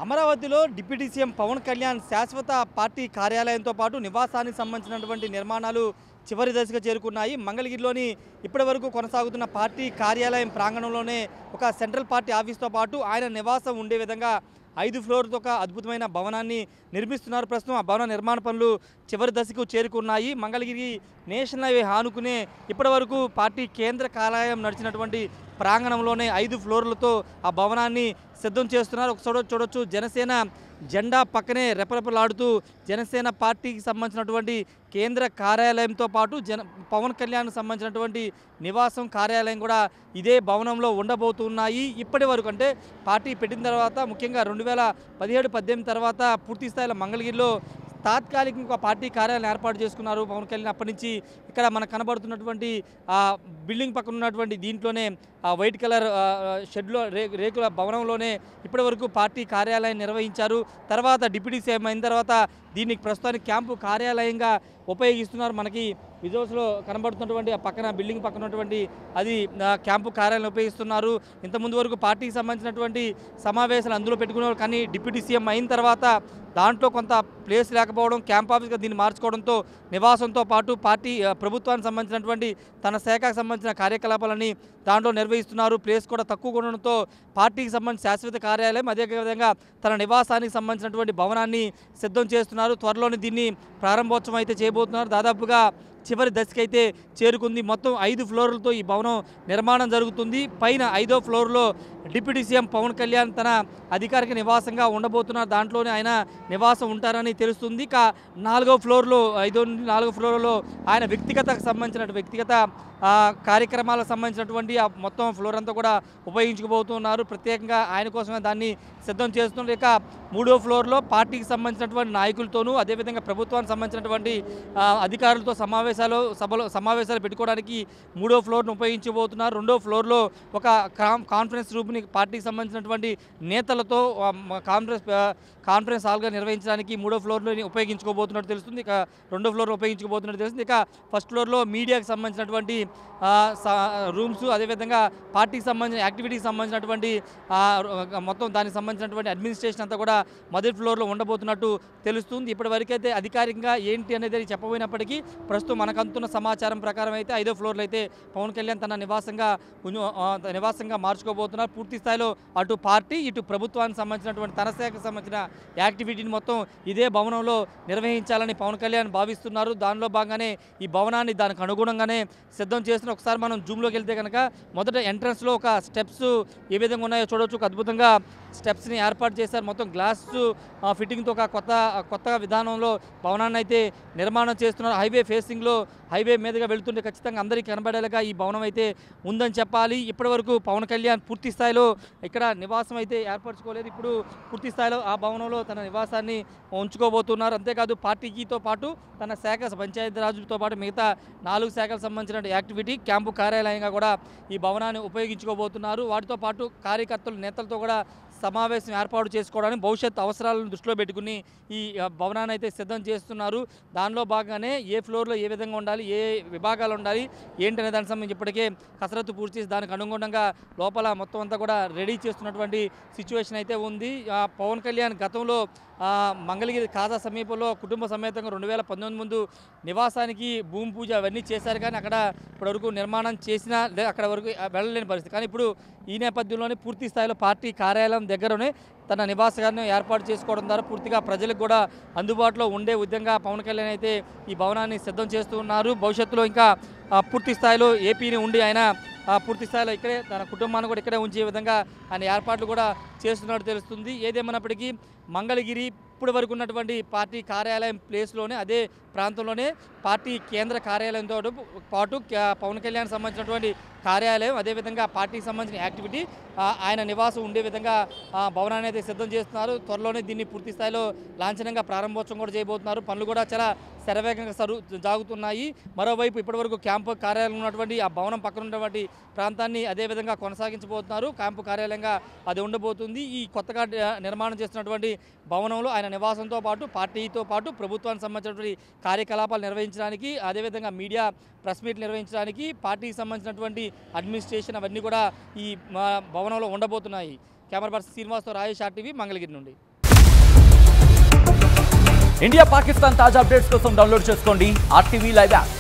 అమరావతిలో deputy CM Pawan Kalyan శాశ్వత party కార్యాలయంతో పాటు నివాసానికి సంబంధించినటువంటి నిర్మాణాలు చివరి దశకు చేరుకున్నాయి. మంగళగిరిలోని ఇప్పటివరకు కొనసాగుతున్న పార్టీ కార్యాలయం ప్రాంగణంలోనే ఒక సెంట్రల్ పార్టీ ఆఫీస్తో పాటు ఆయన నివాసం ఉండే విధంగా 5 ఫ్లోర్లతో ఒక అద్భుతమైన భవనాన్ని నిర్మిస్తున్నారు. ప్రస్తుతం ఆ భవన నిర్మాణ పనులు చివరి దశకు చేరుకున్నాయి. మంగళగిరి నేషనల్ హైవే ఆనుకునే ఇప్పటివరకు పార్టీ కేంద్ర కార్యాలయం నడిచినటువంటి ప్రాంగణంలోనే 5 ఫ్లోర్లతో ఆ భవనాన్ని సిద్ధం చేస్తున్నారు. ఒక చూడొచ్చు జనసేన జెండా పక్కనే రెపరెపలాడుతూ జనసేన పార్టీకి సంబంధించినటువంటి కేంద్ర కార్యాలయంతో పాటు పవన్ కళ్యాణ్కి సంబంధించినటువంటి నివాసం కార్యాలయం కూడా ఇదే భవనంలో ఉండబోతున్నాయి. ఇప్పటి వరకు అంటే పార్టీ పెట్టిన తర్వాత ముఖ్యంగా 2017-18 తర్వాత పూర్తి స్థాయిలో మంగళగిరిలో తాత్కాలికంగా పార్టీ కార్యాలయం ఏర్పాటు చేసుకున్నారు పవన్ కళ్యాణ్. అప్పటి నుంచి ఇక్కడ మనకు కనబడుతున్నటువంటి బిల్డింగ్ పక్కన ఉన్నటువంటి దీంట్లోనే వైట్ కలర్ షెడ్లో రేకుల భవనంలోనే ఇప్పటివరకు పార్టీ కార్యాలయం నిర్వహించారు. తర్వాత డిప్యూటీ సీఎం అయిన తర్వాత దీనికి ప్రస్తుతానికి క్యాంపు కార్యాలయంగా ఉపయోగిస్తున్నారు. మనకి విజువల్స్లో కనబడుతున్నటువంటి ఆ పక్కన బిల్డింగ్ పక్కన ఉన్నటువంటి అది క్యాంపు కార్యాలయం ఉపయోగిస్తున్నారు. ఇంతకుముందు వరకు పార్టీకి సంబంధించినటువంటి సమావేశాలు అందులో పెట్టుకున్నారు. కానీ డిప్యూటీ సీఎం అయిన తర్వాత దాంట్లో కొంత ప్లేస్ లేకపోవడం, క్యాంప్ ఆఫీస్గా దీన్ని మార్చుకోవడంతో నివాసంతో పాటు పార్టీ ప్రభుత్వానికి సంబంధించినటువంటి తన శాఖకు సంబంధించిన కార్యకలాపాలని దాంట్లో నిర్వహిస్తున్నారు. ప్లేస్ కూడా తక్కువ ఉండడంతో పార్టీకి సంబంధించిన శాశ్వత కార్యాలయం అదేవిధంగా తన నివాసానికి సంబంధించినటువంటి భవనాన్ని సిద్ధం చేస్తున్నారు. త్వరలోనే దీన్ని ప్రారంభోత్సవం అయితే చేయబోతున్నారు. దాదాపుగా చివరి దశకైతే చేరుకుంది. మొత్తం 5 ఫ్లోర్లతో ఈ భవనం నిర్మాణం జరుగుతుంది. పైన 5వ ఫ్లోర్లో డిప్యూటీ సీఎం పవన్ కళ్యాణ్ తన అధికారిక నివాసంగా ఉండబోతున్నారు. దాంట్లోనే ఆయన నివాసం ఉంటారని తెలుస్తుంది. ఇక 4వ ఫ్లోర్లో 5 నుండి 4వ ఫ్లోర్లో ఆయన వ్యక్తిగతకు సంబంధించిన వ్యక్తిగత కార్యక్రమాలకు సంబంధించినటువంటి ఆ మొత్తం ఫ్లోర్ అంతా కూడా ఉపయోగించుకోబోతున్నారు. ప్రత్యేకంగా ఆయన కోసమే దాన్ని సిద్ధం చేస్తున్నారు. ఇక 3వ ఫ్లోర్లో పార్టీకి సంబంధించినటువంటి నాయకులతోనూ అదేవిధంగా ప్రభుత్వానికి సంబంధించినటువంటి అధికారులతో సమావేశాలు పెట్టుకోవడానికి 3వ ఫ్లోర్ను ఉపయోగించబోతున్నారు. 2వ ఫ్లోర్లో ఒక కాన్ఫరెన్స్ రూమ్ని పార్టీకి సంబంధించినటువంటి నేతలతో కాన్ఫరెన్స్ హాల్గా నిర్వహించడానికి 3వ ఫ్లోర్లో ఉపయోగించుకోబోతున్నట్టు తెలుస్తుంది. ఇక 2వ ఫ్లోర్లో ఉపయోగించుకోబోతున్నట్టు తెలుస్తుంది. ఇక ఫస్ట్ ఫ్లోర్లో మీడియాకి సంబంధించినటువంటి రూమ్స్ అదేవిధంగా పార్టీకి సంబంధించిన యాక్టివిటీకి సంబంధించినటువంటి మొత్తం దానికి సంబంధించినటువంటి అడ్మినిస్ట్రేషన్ అంతా కూడా మొదటి ఫ్లోర్లో ఉండబోతున్నట్టు తెలుస్తుంది. ఇప్పటివరకైతే అధికారికంగా ఏంటి అనేది చెప్పబోయినప్పటికీ ప్రస్తుతం మనకు అందుతున్న సమాచారం ప్రకారం అయితే 5వ ఫ్లోర్లో అయితే పవన్ కళ్యాణ్ తన నివాసంగా మార్చుకోబోతున్నారు. పూర్తి స్థాయిలో అటు పార్టీ ఇటు ప్రభుత్వానికి సంబంధించినటువంటి తన శాఖకు సంబంధించిన యాక్టివిటీని మొత్తం ఇదే భవనంలో నిర్వహించాలని పవన్ కళ్యాణ్ భావిస్తున్నారు. దానిలో భాగంగానే ఈ భవనాన్ని దానికి అనుగుణంగానే సిద్ధం చేస్తున్నారు. ఒకసారి మనం జూమ్లోకి వెళ్తే కనుక మొదట ఎంట్రన్స్లో ఒక స్టెప్స్ ఏ విధంగా ఉన్నాయో చూడవచ్చు. ఒక అద్భుతంగా స్టెప్స్ని ఏర్పాటు చేశారు. మొత్తం గ్లాస్ ఫిట్టింగ్తో ఒక కొత్త విధానంలో భవనాన్ని అయితే నిర్మాణం చేస్తున్నారు. హైవే ఫేసింగ్లో హైవే మీదుగా వెళుతుంటే ఖచ్చితంగా అందరికీ కనబడేలాగా ఈ భవనం అయితే ఉందని చెప్పాలి. ఇప్పటివరకు పవన్ కళ్యాణ్ పూర్తి స్థాయిలో ఇక్కడ నివాసం అయితే ఏర్పరచుకోలేదు. ఇప్పుడు పూర్తి స్థాయిలో ఆ భవనంలో తన నివాసాన్ని ఉంచుకోబోతున్నారు. అంతేకాదు పార్టీతో పాటు తన శాఖ పంచాయతీరాజ్తో పాటు మిగతా 4 శాఖలకు సంబంధించిన యాక్టివిటీ క్యాంపు కార్యాలయంగా కూడా ఈ భవనాన్ని ఉపయోగించుకోబోతున్నారు. వాటితో పాటు కార్యకర్తలు నేతలతో కూడా సమావేశం ఏర్పాటు చేసుకోవడానికి భవిష్యత్ అవసరాలను దృష్టిలో పెట్టుకుని ఈ భవనాన్ని అయితే సిద్ధం చేస్తున్నారు. దానిలో భాగంగానే ఏ ఫ్లోర్లో ఏ విధంగా ఉండాలి, ఏ విభాగాలు ఉండాలి ఏంటనే దానికి సంబంధించి ఇప్పటికే కసరత్తు పూర్తి చేసి దానికి అనుగుణంగా లోపల మొత్తం అంతా కూడా రెడీ చేస్తున్నటువంటి సిచ్యువేషన్ అయితే ఉంది. పవన్ కళ్యాణ్ గతంలో మంగళగిరి కాజా సమీపంలో కుటుంబ సమేతంగా 2019 ముందు నివాసానికి భూమి పూజ అవన్నీ చేశారు. కానీ అక్కడ ఇప్పటివరకు నిర్మాణం చేసినా అక్కడ వరకు వెళ్ళలేని పరిస్థితి. కానీ ఇప్పుడు ఈ నేపథ్యంలోనే పూర్తి స్థాయిలో పార్టీ కార్యాలయం దగ్గరనే తన నివాసాన్ని ఏర్పాటు చేసుకోవడం ద్వారా పూర్తిగా ప్రజలకు కూడా అందుబాటులో ఉండే విధంగా పవన్ కళ్యాణ్ అయితే ఈ భవనాన్ని సిద్ధం చేస్తూ ఉన్నారు. భవిష్యత్తులో ఇంకా పూర్తి స్థాయిలో ఏపీని ఉండి ఆయన పూర్తి స్థాయిలో ఇక్కడే తన కుటుంబాన్ని కూడా ఇక్కడే ఉంచే విధంగా ఆయన ఏర్పాట్లు కూడా చేస్తున్నట్టు తెలుస్తుంది. ఏదేమన్నప్పటికీ మంగళగిరి ఇప్పటి వరకు ఉన్నటువంటి పార్టీ కార్యాలయం ప్లేస్లోనే అదే ప్రాంతంలోనే పార్టీ కేంద్ర కార్యాలయంతో పాటు పవన్ కళ్యాణ్ సంబంధించినటువంటి కార్యాలయం అదేవిధంగా పార్టీకి సంబంధించిన యాక్టివిటీ ఆయన నివాసం ఉండే విధంగా భవనాన్ని అయితే సిద్ధం చేస్తున్నారు. త్వరలోనే దీన్ని పూర్తి స్థాయిలో లాంఛనంగా ప్రారంభోత్సవం కూడా చేయబోతున్నారు. పనులు కూడా చాలా శరవేగంగా జాగుతున్నాయి. మరోవైపు ఇప్పటివరకు క్యాంపు కార్యాలయం ఉన్నటువంటి ఆ భవనం పక్కన ఉన్నటువంటి ప్రాంతాన్ని అదేవిధంగా కొనసాగించబోతున్నారు. క్యాంపు కార్యాలయంగా అది ఉండబోతుంది. ఈ కొత్తగా నిర్మాణం చేస్తున్నటువంటి భవనంలో ఆయన నివాసంతో పాటు పార్టీతో పాటు ప్రభుత్వానికి సంబంధించినటువంటి కార్యకలాపాలు నిర్వహించడానికి అదేవిధంగా మీడియా ప్రెస్ మీట్లు నిర్వహించడానికి పార్టీకి సంబంధించినటువంటి అడ్మినిస్ట్రేషన్ అవన్నీ కూడా ఈ భవనంలో ఉండబోతున్నాయి. కెమెరా పర్సన్ శ్రీనివాస్తో రాజేష్ RTV మంగళగిరి నుండి. ఇండియా పాకిస్తాన్ తాజా అప్డేట్స్ కోసం డౌన్లోడ్ చేసుకోండి RTV లైవ్ యాప్.